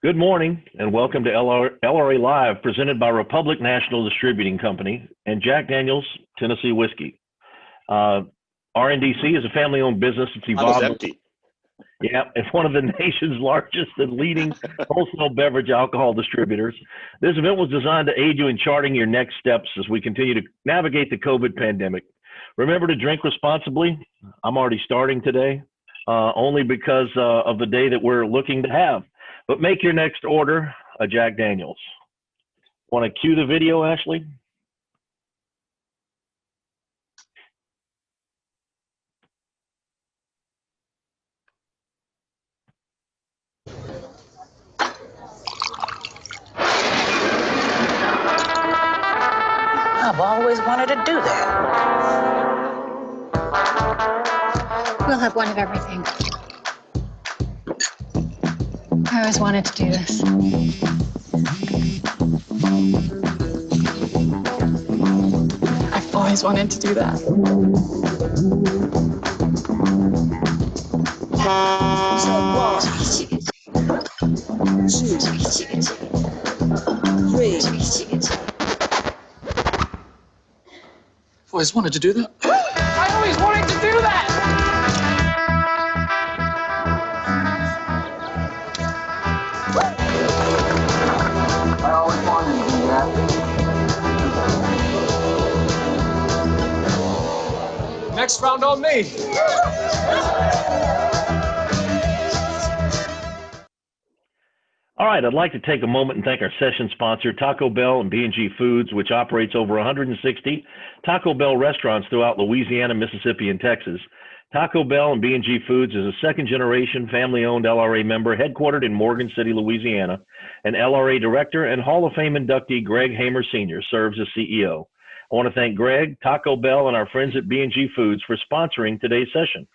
Good morning and welcome to LRA Live, presented by Republic National Distributing Company and Jack Daniel's Tennessee Whiskey. RNDC is a family-owned business that's evolved. Empty. Yeah, it's one of the nation's largest and leading wholesale beverage alcohol distributors. This event was designed to aid you in charting your next steps as we continue to navigate the COVID pandemic. Remember to drink responsibly. I'm already starting today, only because of the day that we're looking to have. But make your next order a Jack Daniel's. Want to cue the video, Ashley? I've always wanted to do that. We'll have one of everything. I always wanted to do this. I've always wanted to do that. I've always wanted to do that. I always wanted to do that! I always wanted to do that. Next round on me. All right, I'd like to take a moment and thank our session sponsor, Taco Bell and B&G Foods, which operates over 160 Taco Bell restaurants throughout Louisiana, Mississippi, and Texas. Taco Bell and B&G Foods is a second-generation family-owned LRA member headquartered in Morgan City, Louisiana. An LRA director and Hall of Fame inductee, Greg Hamer Sr., serves as CEO. I want to thank Greg, Taco Bell, and our friends at B&G Foods for sponsoring today's session.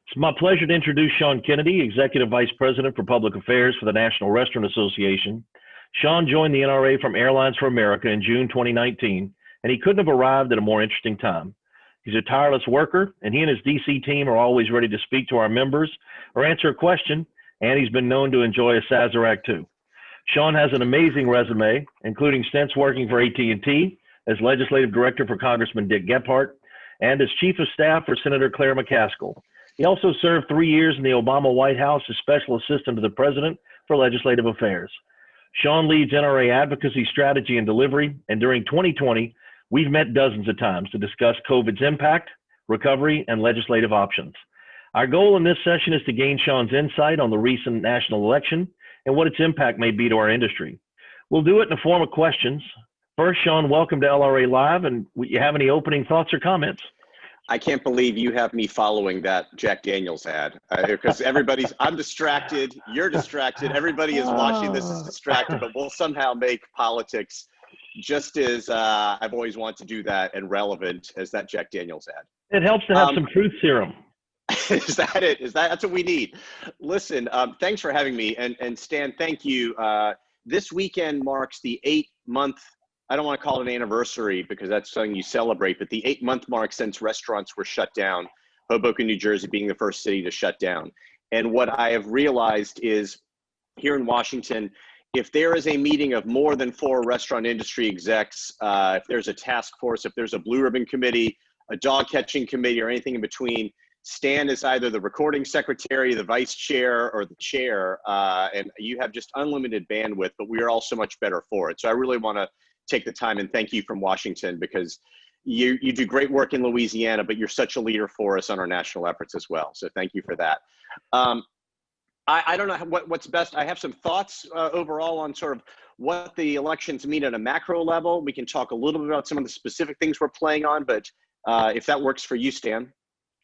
It's my pleasure to introduce Sean Kennedy, Executive Vice President for Public Affairs for the National Restaurant Association. Sean joined the NRA from Airlines for America in June 2019, and he couldn't have arrived at a more interesting time. He's a tireless worker, and he and his DC team are always ready to speak to our members or answer a question, and he's been known to enjoy a Sazerac too. Sean has an amazing resume, including stints working for AT&T as Legislative Director for Congressman Dick Gephardt and as Chief of Staff for Senator Claire McCaskill. He also served 3 years in the Obama White House as Special Assistant to the President for Legislative Affairs. Sean leads NRA advocacy, strategy, and delivery, and during 2020, we've met dozens of times to discuss COVID's impact, recovery, and legislative options. Our goal in this session is to gain Sean's insight on the recent national election and what its impact may be to our industry. We'll do it in the form of questions. First, Sean, welcome to LRA Live, and do you have any opening thoughts or comments? I can't believe you have me following that Jack Daniel's ad because I'm distracted, you're distracted, everybody is watching this is distracted, but we'll somehow make politics just as I've always wanted to do that and relevant as that Jack Daniel's ad. It helps to have some truth serum. Is that it? That's what we need? Listen, thanks for having me. And Stan, thank you. This weekend marks the 8-month, I don't want to call it an anniversary because that's something you celebrate, but the 8-month mark since restaurants were shut down, Hoboken, New Jersey being the first city to shut down. And what I have realized is here in Washington, if there is a meeting of more than 4 restaurant industry execs, if there's a task force, if there's a blue ribbon committee, a dog catching committee, or anything in between, Stan is either the recording secretary, the vice chair, or the chair, and you have just unlimited bandwidth, but we are all so much better for it. So I really want to take the time and thank you from Washington because you do great work in Louisiana, but you're such a leader for us on our national efforts as well. So thank you for that. I don't know what's best. I have some thoughts overall on sort of what the elections mean at a macro level. We can talk a little bit about some of the specific things we're playing on, but if that works for you, Stan.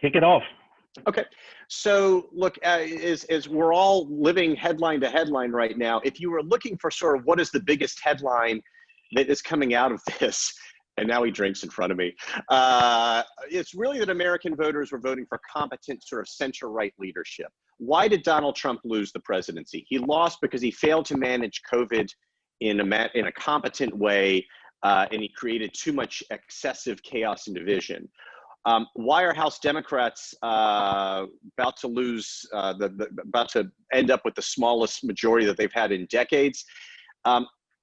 Kick it off. Okay. So look, as we're all living headline to headline right now, if you were looking for sort of what is the biggest headline that is coming out of this, and now he drinks in front of me, it's really that American voters were voting for competent sort of center-right leadership. Why did Donald Trump lose the presidency? He lost because he failed to manage COVID in a competent way, and he created too much excessive chaos and division. Why are House Democrats about to lose, about to end up with the smallest majority that they've had in decades?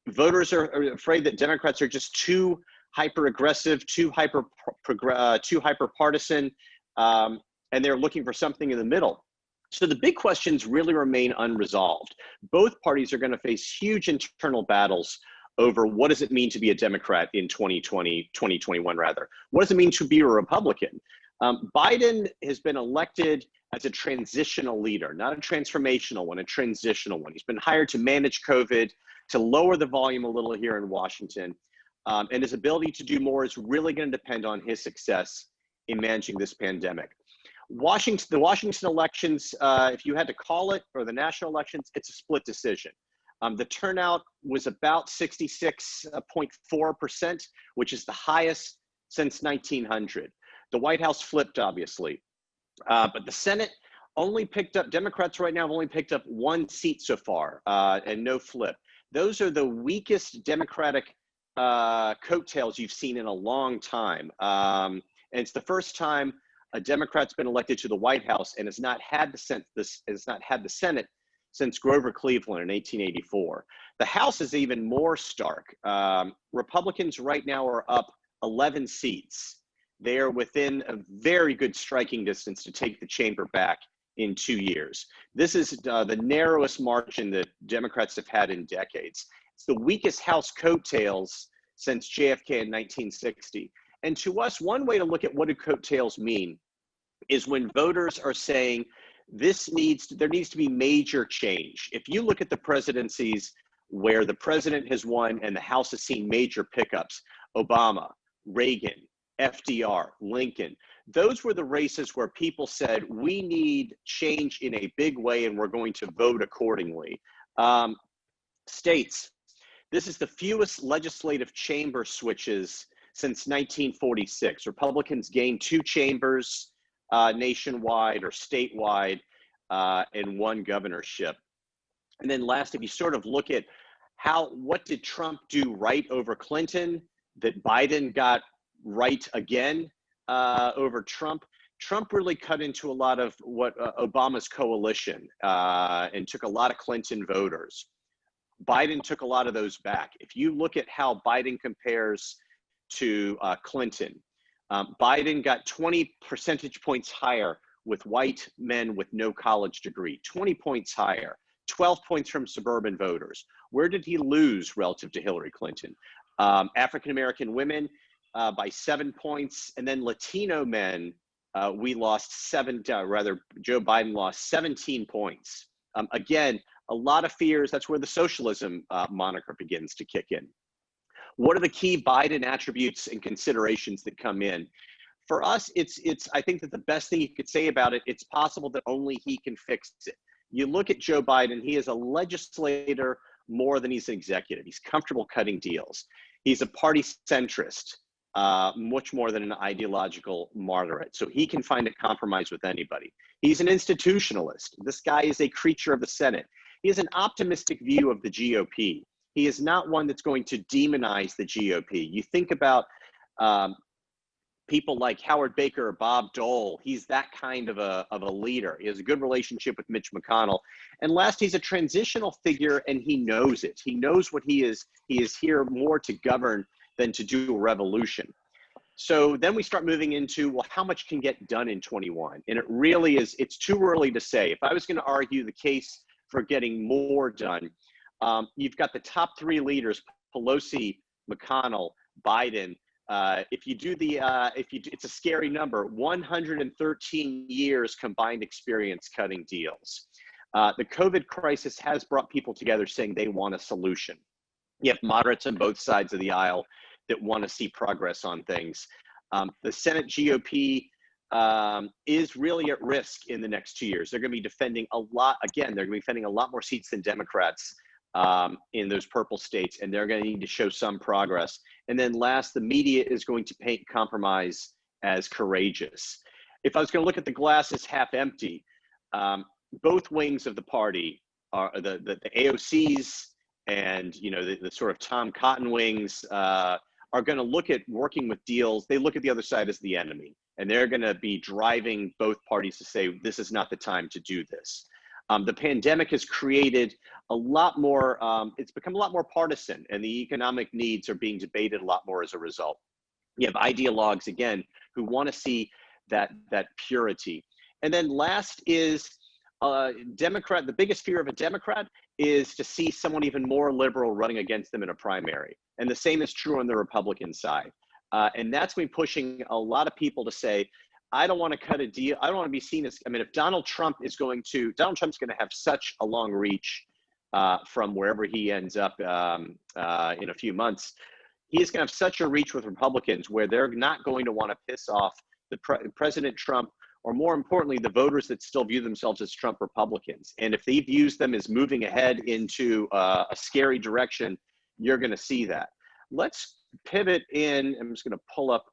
Voters are afraid that Democrats are just too hyper-aggressive, too hyper-partisan, and they're looking for something in the middle. So the big questions really remain unresolved. Both parties are going to face huge internal battles over what does it mean to be a Democrat in 2021 rather. What does it mean to be a Republican? Biden has been elected as a transitional leader, not a transformational one, a transitional one. He's been hired to manage COVID, to lower the volume a little here in Washington. And his ability to do more is really going to depend on his success in managing this pandemic. The Washington elections, if you had to call it, or the national elections, it's a split decision. The turnout was about 66.4%, which is the highest since 1900. The White House flipped, obviously. But the Senate only picked up, Democrats right now have only picked up one seat so far, and no flip. Those are the weakest Democratic coattails you've seen in a long time. And it's the first time a Democrat's been elected to the White House and has not had the Senate since Grover Cleveland in 1884. The House is even more stark. Republicans right now are up 11 seats. They are within a very good striking distance to take the chamber back in 2 years. This is the narrowest margin that Democrats have had in decades. It's the weakest House coattails since JFK in 1960. And to us, one way to look at what do coattails mean is when voters are saying there needs to be major change. If you look at the presidencies where the president has won and the House has seen major pickups, Obama, Reagan, FDR, Lincoln, those were the races where people said, we need change in a big way and we're going to vote accordingly. States, this is the fewest legislative chamber switches since 1946. Republicans gained 2 chambers nationwide or statewide and 1 governorship. And then last, if you sort of look at what did Trump do right over Clinton that Biden got right again over Trump? Trump really cut into a lot of what Obama's coalition and took a lot of Clinton voters. Biden took a lot of those back. If you look at how Biden compares to Clinton, Biden got 20 percentage points higher with white men with no college degree, 20 points higher, 12 points from suburban voters. Where did he lose relative to Hillary Clinton? African-American women by 7 points, and then Latino men, Joe Biden lost 17 points. Again, a lot of fears. That's where the socialism moniker begins to kick in. What are the key Biden attributes and considerations that come in? For us, I think that the best thing you could say about it, it's possible that only he can fix it. You look at Joe Biden, he is a legislator more than he's an executive. He's comfortable cutting deals. He's a party centrist, much more than an ideological moderate. So he can find a compromise with anybody. He's an institutionalist. This guy is a creature of the Senate. He has an optimistic view of the GOP. He is not one that's going to demonize the GOP. You think about people like Howard Baker or Bob Dole. He's that kind of a leader. He has a good relationship with Mitch McConnell. And last, he's a transitional figure, and he knows it. He knows what he is. He is here more to govern than to do a revolution. So then we start moving into, well, how much can get done in 21? And it really is, it's too early to say. If I was going to argue the case for getting more done, you've got the top 3 leaders, Pelosi, McConnell, Biden. If you do it's a scary number, 113 years combined experience cutting deals. The COVID crisis has brought people together saying they want a solution. You have moderates on both sides of the aisle that want to see progress on things. The Senate GOP is really at risk in the next 2 years. They're going to be defending a lot. Again, they're going to be defending a lot more seats than Democrats in those purple states, and they're going to need to show some progress. And then last, the media is going to paint compromise as courageous. If I was going to look at the glass as half empty, both wings of the party are the AOCs and the sort of Tom Cotton wings are going to look at working with deals. They look at the other side as the enemy. And they're going to be driving both parties to say, this is not the time to do this. The pandemic has created a lot more, it's become a lot more partisan, and the economic needs are being debated a lot more as a result. You have ideologues, again, who want to see that purity. And then last is Democrat. The biggest fear of a Democrat is to see someone even more liberal running against them in a primary. And the same is true on the Republican side. And that's been pushing a lot of people to say, I don't want to cut a deal. I don't want to be seen as, I mean, if Donald Trump's going to have such a long reach from wherever he ends up in a few months. He's going to have such a reach with Republicans where they're not going to want to piss off President Trump, or more importantly, the voters that still view themselves as Trump Republicans. And if he views them as moving ahead into a scary direction, you're going to see that. Let's pivot in. I'm just going to pull up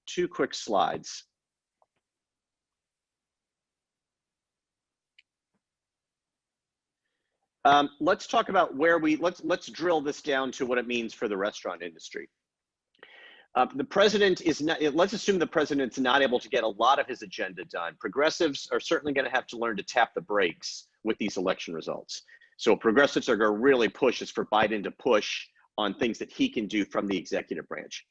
two quick slides. Let's talk about where let's drill this down to what it means for the restaurant industry. The president is not, let's assume the president's not able to get a lot of his agenda done. Progressives are certainly going to have to learn to tap the brakes with these election results. So progressives are going to really push is for Biden to push on things that he can do from the executive branch.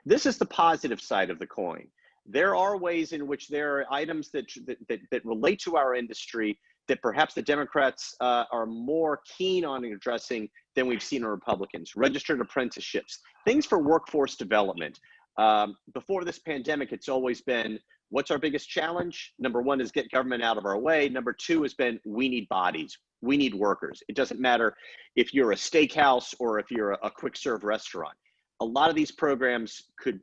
This is the positive side of the coin. There are ways in which there are items that relate to our industry that perhaps the Democrats are more keen on addressing than we've seen in Republicans. Registered apprenticeships, things for workforce development. Before this pandemic, it's always been, what's our biggest challenge? Number one is get government out of our way. Number two has been, we need bodies. We need workers. It doesn't matter if you're a steakhouse or if you're a quick serve restaurant. A lot of these programs could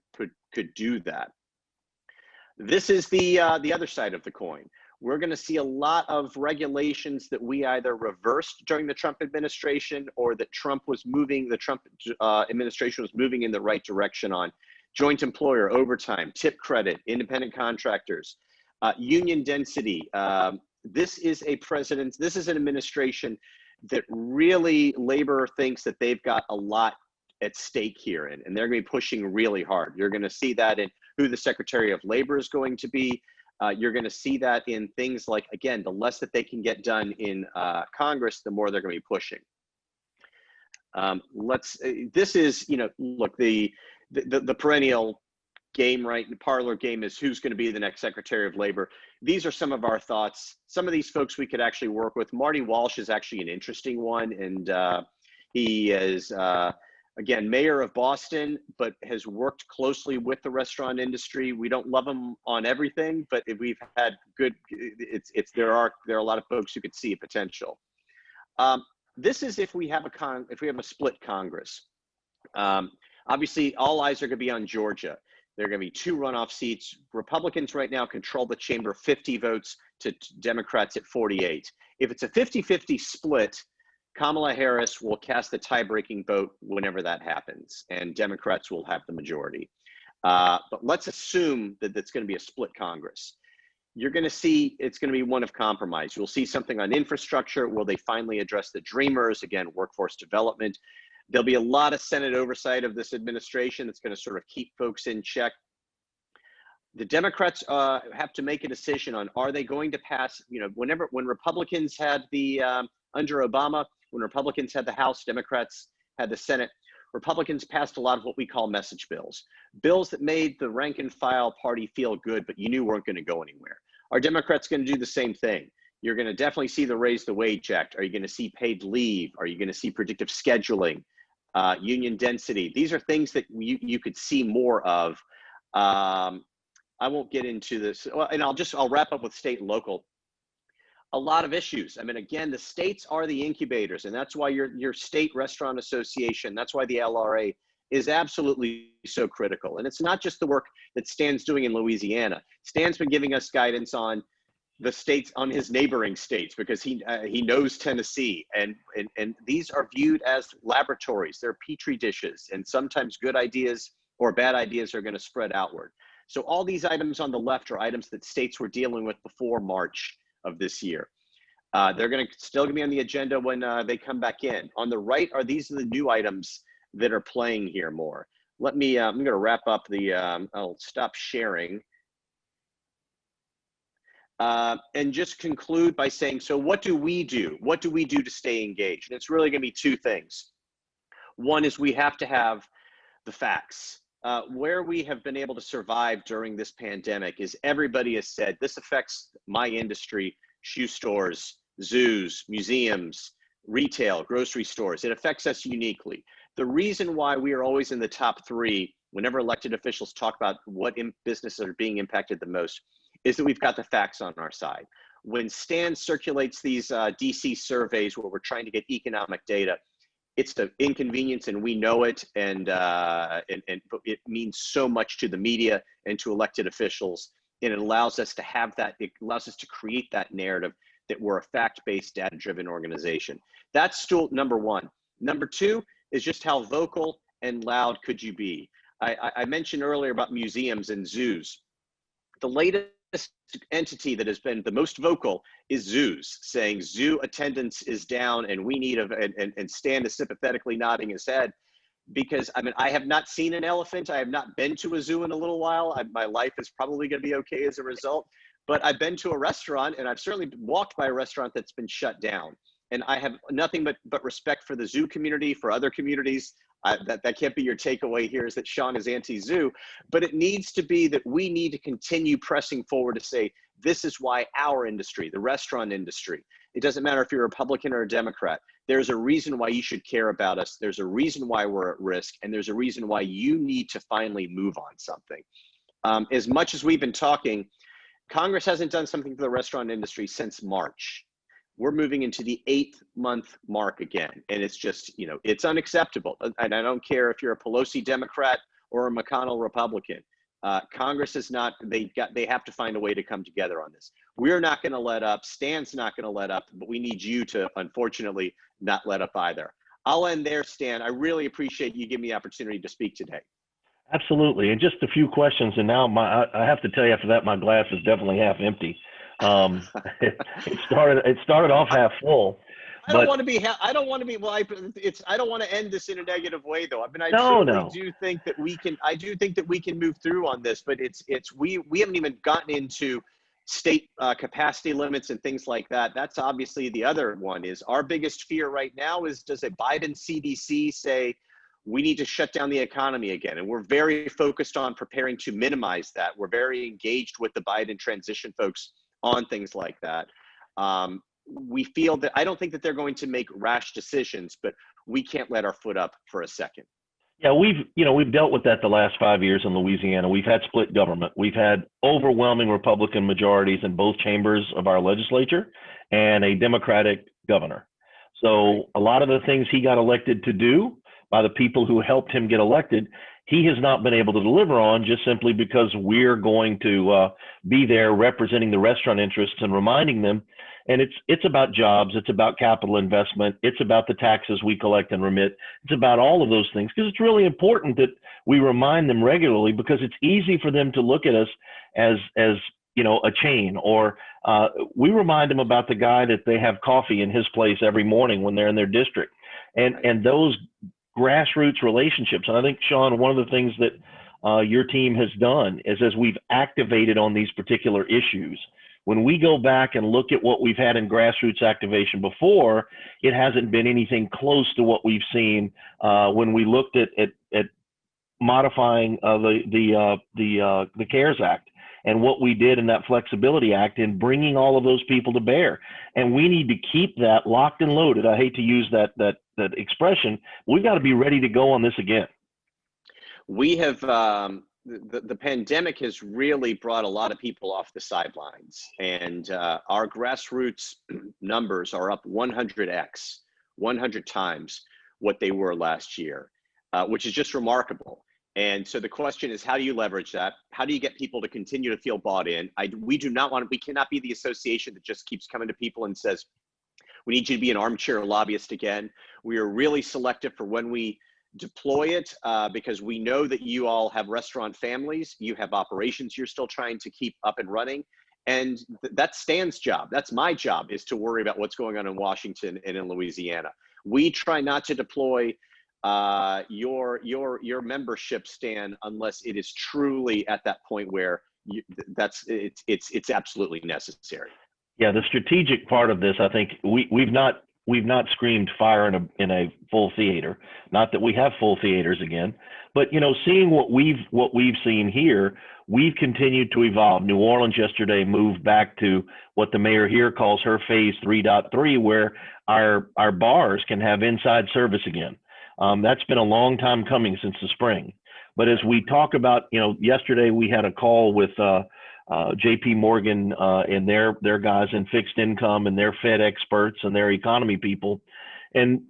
do that. This is the other side of the coin. We're going to see a lot of regulations that we either reversed during the Trump administration or that the Trump administration was moving in the right direction on. Joint employer, overtime, tip credit, independent contractors, union density. This is an administration that really labor thinks that they've got a lot at stake here, and they're going to be pushing really hard. You're going to see that in who the Secretary of Labor is going to be. You're going to see that in things like, again, the less that they can get done in Congress, the more they're going to be pushing. This is, look, the perennial game, right? The parlor game is who's going to be the next Secretary of Labor. These are some of our thoughts. Some of these folks we could actually work with. Marty Walsh is actually an interesting one, and he is, again, mayor of Boston, but has worked closely with the restaurant industry. We don't love him on everything, but we've had good. There are a lot of folks who could see a potential. This is if we have a split Congress. Obviously, all eyes are going to be on Georgia. There are going to be 2 runoff seats. Republicans right now control the chamber 50 votes to Democrats at 48. If it's a 50-50 split, Kamala Harris will cast the tie-breaking vote whenever that happens, and Democrats will have the majority. But let's assume that it's going to be a split Congress. You're going to see it's going to be one of compromise. You'll see something on infrastructure. Will they finally address the dreamers? Again, workforce development. There'll be a lot of Senate oversight of this administration that's going to sort of keep folks in check. The Democrats have to make a decision on, are they going to pass, when Republicans had under Obama, when Republicans had the House, Democrats had the Senate, Republicans passed a lot of what we call message bills. Bills that made the rank and file party feel good, but you knew weren't going to go anywhere. Are Democrats going to do the same thing? You're going to definitely see the Raise the Wage Act. Are you going to see paid leave? Are you going to see predictive scheduling, union density? These are things that you could see more of. I won't get into this, and I'll wrap up with state and local. A lot of issues. I mean, again, the states are the incubators, and that's why your state restaurant association, that's why the LRA is absolutely so critical. And it's not just the work that Stan's doing in Louisiana. Stan's been giving us guidance on the states, on his neighboring states, because he knows Tennessee, and these are viewed as laboratories. They're petri dishes, and sometimes good ideas or bad ideas are going to spread outward. So all these items on the left are items that states were dealing with before March of this year. They're still going to be on the agenda when they come back in. On the right these are the new items that are playing here more. let me, I'm going to wrap up the, I'll stop sharing. And just conclude by saying, so what do we do? What do we do to stay engaged? And it's really going to be two things. One is we have to have the facts. Where we have been able to survive during this pandemic is everybody has said, this affects my industry, shoe stores, zoos, museums, retail, grocery stores. It affects us uniquely. The reason why we are always in the top three whenever elected officials talk about what businesses are being impacted the most is that we've got the facts on our side. When Stan circulates these DC surveys where we're trying to get economic data, it's an inconvenience and we know it, and it means so much to the media and to elected officials, and it allows us to have that, it allows us to create that narrative that we're a fact-based, data-driven organization. That's still number one. Number two is just how vocal and loud could you be? I mentioned earlier about museums and zoos. The latest entity that has been the most vocal is zoos, saying zoo attendance is down and we need and Stan is sympathetically nodding his head, because I mean, I have not seen an elephant. I have not been to a zoo in a little while. My life is probably going to be okay as a result, but I've been to a restaurant and I've certainly walked by a restaurant that's been shut down. And I have nothing but respect for the zoo community, for other communities. That can't be your takeaway here, is that Sean is anti-zoo, but it needs to be that we need to continue pressing forward to say, this is why our industry, the restaurant industry, it doesn't matter if you're a Republican or a Democrat, there's a reason why you should care about us. There's a reason why we're at risk, and there's a reason why you need to finally move on something. As much as we've been talking, Congress hasn't done something for the restaurant industry since March. We're moving into the 8th-month mark again. And it's just, you know, it's unacceptable. And I don't care if you're a Pelosi Democrat or a McConnell Republican. Congress is not, they have to find a way to come together on this. We're not going to let up. Stan's not going to let up, but we need you to, unfortunately, not let up either. I'll end there, Stan. I really appreciate you giving me the opportunity to speak today. Absolutely. And just a few questions. And now I have to tell you, after that, my glass is definitely half empty. It started off half full. I don't want to be. I don't want to be. Well, I don't want to end this in a negative way, though. I mean, do think that we can. I do think that we can move through on this, but we haven't even gotten into state capacity limits and things like that. That's obviously the other one. Is our biggest fear right now is, does a Biden CDC say we need to shut down the economy again? And we're very focused on preparing to minimize that. We're very engaged with the Biden transition folks on things like that. We feel that, I don't think that they're going to make rash decisions, but we can't let our foot up for a second. Yeah, we've dealt with that the last 5 years in Louisiana. We've had split government. We've had overwhelming Republican majorities in both chambers of our legislature and a Democratic governor. So a lot of the things he got elected to do by the people who helped him get elected, he has not been able to deliver on, just simply because we're going to be there representing the restaurant interests and reminding them. And it's about jobs, it's about capital investment, it's about the taxes we collect and remit, it's about all of those things, because it's really important that we remind them regularly, because it's easy for them to look at us as you know, a chain, or we remind them about the guy that they have coffee in his place every morning when they're in their district, and those grassroots relationships. And I think, Sean, one of the things that your team has done is, as we've activated on these particular issues, when we go back and look at what we've had in grassroots activation before, it hasn't been anything close to what we've seen when we looked at modifying the CARES Act and what we did in that Flexibility Act in bringing all of those people to bear. And we need to keep that locked and loaded. I hate to use that expression. We've got to be ready to go on this again. We have, the pandemic has really brought a lot of people off the sidelines, and our grassroots numbers are up 100x, 100 times what they were last year, which is just remarkable. And so the question is, how do you leverage that? How do you get people to continue to feel bought in? We cannot be the association that just keeps coming to people and says, we need you to be an armchair lobbyist again. We are really selective for when we deploy it, because we know that you all have restaurant families, you have operations you're still trying to keep up and running. And that's Stan's job. That's my job, is to worry about what's going on in Washington and in Louisiana. We try not to deploy your membership, Stan, unless it is truly at that point where it's absolutely necessary. Yeah, the strategic part of this, I think we've not screamed fire in a full theater. Not that we have full theaters again, but seeing what we've seen here, we've continued to evolve. New Orleans yesterday moved back to what the mayor here calls her phase 3.3, where our bars can have inside service again. That's been a long time coming, since the spring. But as we talk about, yesterday we had a call with JP Morgan and their guys in fixed income and their Fed experts and their economy people. And,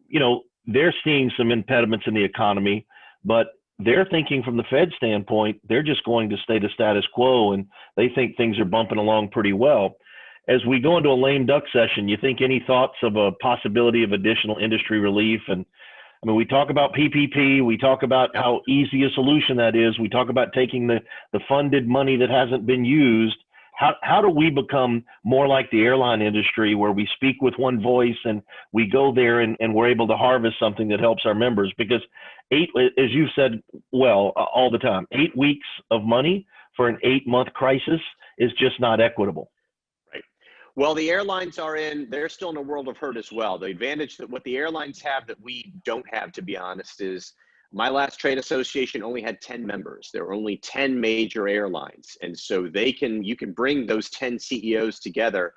they're seeing some impediments in the economy, but they're thinking from the Fed standpoint, they're just going to stay the status quo, and they think things are bumping along pretty well. As we go into a lame duck session, you think any thoughts of a possibility of additional industry relief? And I mean, we talk about PPP, we talk about how easy a solution that is. We talk about taking the funded money that hasn't been used. How do we become more like the airline industry, where we speak with one voice and we go there and we're able to harvest something that helps our members? Because as you've said, well, all the time, 8 weeks of money for an 8-month crisis is just not equitable. Well, the airlines they're still in a world of hurt as well. The advantage that what the airlines have that we don't have, to be honest, is my last trade association only had 10 members. There were only 10 major airlines. And so you can bring those 10 CEOs together,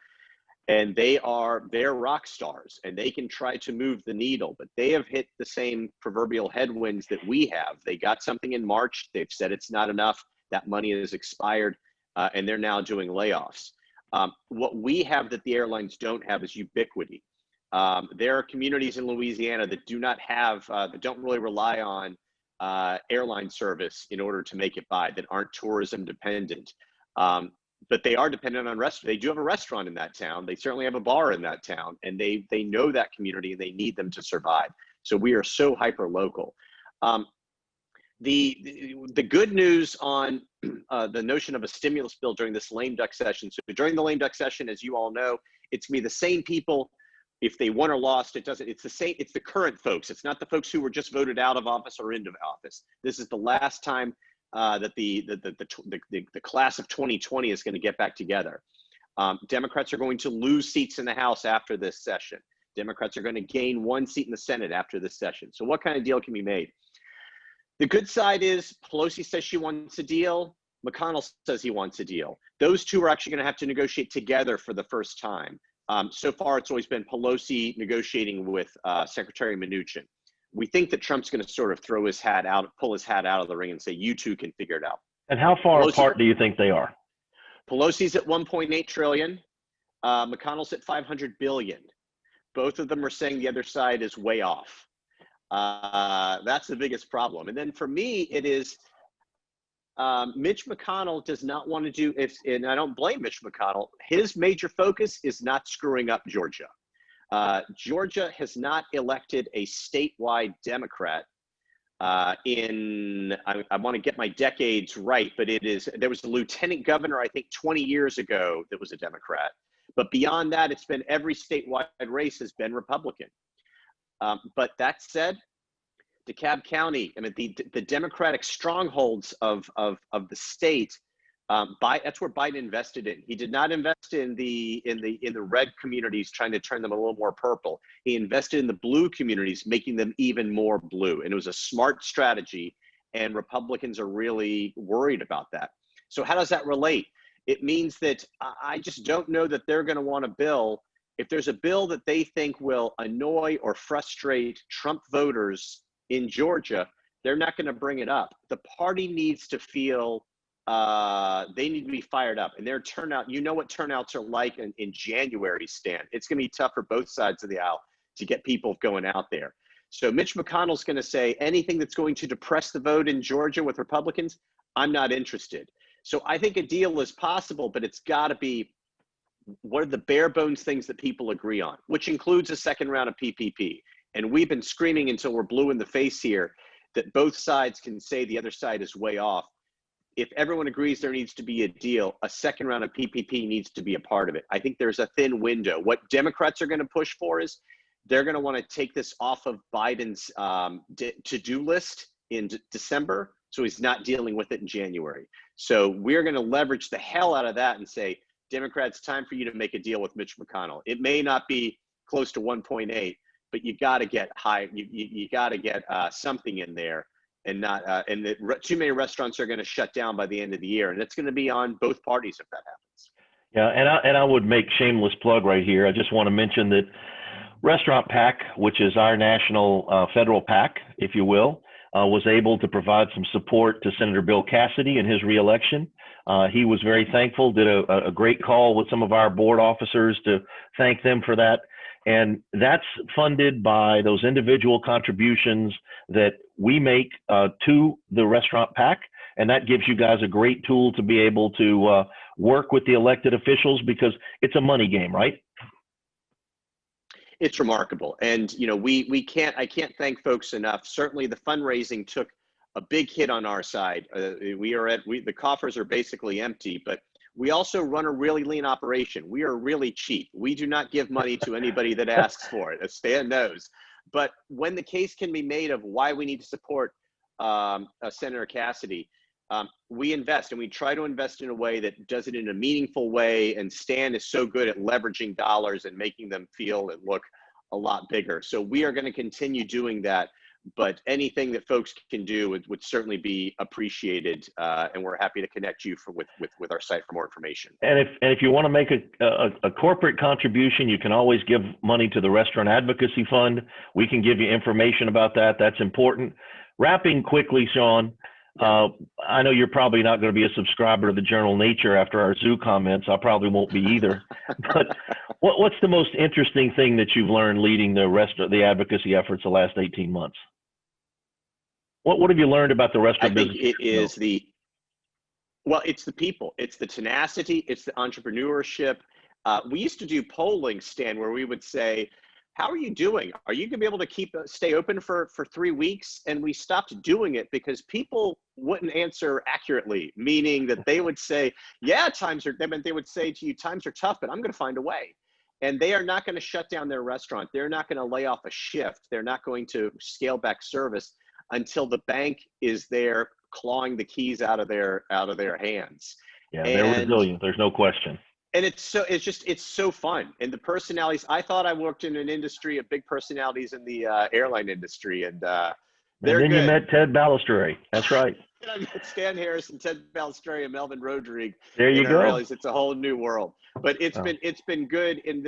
and they're rock stars, and they can try to move the needle, but they have hit the same proverbial headwinds that we have. They got something in March. They've said it's not enough. That money has expired, and they're now doing layoffs. What we have that the airlines don't have is ubiquity. There are communities in Louisiana that that don't really rely on airline service in order to make it by, that aren't tourism dependent. But they are dependent on restaurants. They do have a restaurant in that town. They certainly have a bar in that town, and they know that community, and they need them to survive. So we are so hyper local. The good news on the notion of a stimulus bill during this lame duck session. So during the lame duck session, as you all know, it's going to be the same people. If they won or lost, it's the same. It's the current folks. It's not the folks who were just voted out of office or into office. This is the last time that the class of 2020 is going to get back together. Democrats are going to lose seats in the House after this session. Democrats are going to gain 1 seat in the Senate after this session. So what kind of deal can be made? The good side is Pelosi says she wants a deal. McConnell says he wants a deal. Those two are actually going to have to negotiate together for the first time. So far, it's always been Pelosi negotiating with Secretary Mnuchin. We think that Trump's going to sort of pull his hat out of the ring and say, you two can figure it out. And how far apart do you think they are? Pelosi's at 1.8 trillion. McConnell's at 500 billion. Both of them are saying the other side is way off. That's the biggest problem. And then for me, it is Mitch McConnell does not want to do it, and I don't blame Mitch McConnell. His major focus is not screwing up Georgia. Georgia has not elected a statewide Democrat I want to get my decades right, but there was a lieutenant governor, I think 20 years ago, that was a Democrat. But beyond that, it's been every statewide race has been Republican. But that said, DeKalb County, I mean, the Democratic strongholds of the state, that's where Biden invested in. He did not invest in the red communities, trying to turn them a little more purple. He invested in the blue communities, making them even more blue. And it was a smart strategy, and Republicans are really worried about that. So how does that relate? It means that I just don't know that they're going to want a bill. If there's a bill that they think will annoy or frustrate Trump voters in Georgia, they're not going to bring it up. The party needs to feel they need to be fired up. And their turnout, you know what turnouts are like in January, Stan. It's going to be tough for both sides of the aisle to get people going out there. So Mitch McConnell's going to say anything that's going to depress the vote in Georgia with Republicans, I'm not interested. So I think a deal is possible, but it's got to be what are the bare bones things that people agree on, which includes a second round of PPP. And we've been screaming until we're blue in the face here that both sides can say the other side is way off. If everyone agrees there needs to be a deal, a second round of PPP needs to be a part of it. I think there's a thin window. What Democrats are going to push for is they're going to want to take this off of Biden's to-do list in December, so he's not dealing with it in January. So we're going to leverage the hell out of that and say, Democrats, time for you to make a deal with Mitch McConnell. It may not be close to 1.8, but you got to get high. You got to get something in there, and not too many restaurants are going to shut down by the end of the year, and it's going to be on both parties if that happens. Yeah, and I would make shameless plug right here. I just want to mention that Restaurant PAC, which is our national federal PAC, if you will, was able to provide some support to Senator Bill Cassidy in his reelection. He was very thankful, did a great call with some of our board officers to thank them for that. And that's funded by those individual contributions that we make to the Restaurant PAC. And that gives you guys a great tool to be able to work with the elected officials, because it's a money game, right? It's remarkable. And, you know, I can't thank folks enough. Certainly the fundraising took a big hit on our side. The coffers are basically empty, but we also run a really lean operation. We are really cheap. We do not give money to anybody that asks for it, as Stan knows. But when the case can be made of why we need to support Senator Cassidy, we invest, and we try to invest in a way that does it in a meaningful way. And Stan is so good at leveraging dollars and making them feel and look a lot bigger. So we are going to continue doing that. But anything that folks can do would certainly be appreciated, and we're happy to connect you with our site for more information. And if you want to make a corporate contribution, you can always give money to the Restaurant Advocacy Fund. We can give you information about that. That's important. Wrapping quickly, Sean, I know you're probably not going to be a subscriber to the Journal Nature after our zoo comments. I probably won't be either. But what's the most interesting thing that you've learned leading the advocacy efforts the last 18 months? What have you learned about the restaurant business? I think it is it's the people. It's the tenacity. It's the entrepreneurship. We used to do polling, Stan, where we would say, how are you doing? Are you going to be able to stay open for 3 weeks? And we stopped doing it because people wouldn't answer accurately, meaning that they would say, yeah, they would say to you, times are tough, but I'm going to find a way. And they are not going to shut down their restaurant. They're not going to lay off a shift. They're not going to scale back service until the bank is there clawing the keys out of their hands. Yeah, they're resilient. There's no question. And it's so fun. And the personalities, I thought I worked in an industry of big personalities in the airline industry, and they're then good. You met Ted Balistreri. That's right. And I met Stan Harrison, Ted Balistreri, and Melvin Rodrigue. There you go. It's a whole new world. But it's been good, and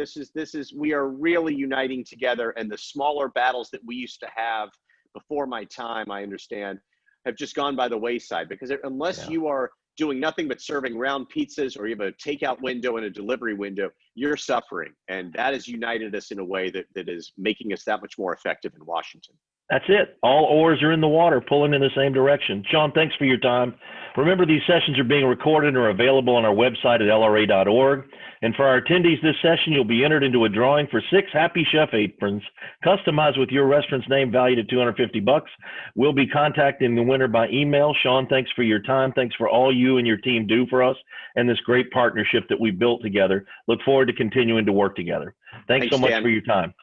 we are really uniting together. And the smaller battles that we used to have before my time, I understand, have just gone by the wayside, because unless you are doing nothing but serving round pizzas, or you have a takeout window and a delivery window, you're suffering. And that has united us in a way that is making us that much more effective in Washington. That's it. All oars are in the water, pulling in the same direction. Sean, thanks for your time. Remember, these sessions are being recorded and are available on our website at LRA.org. And for our attendees this session, you'll be entered into a drawing for 6 Happy Chef aprons, customized with your restaurant's name, valued at $250. We'll be contacting the winner by email. Sean, thanks for your time. Thanks for all you and your team do for us and this great partnership that we built together. Look forward to continuing to work together. Thanks so much for your time.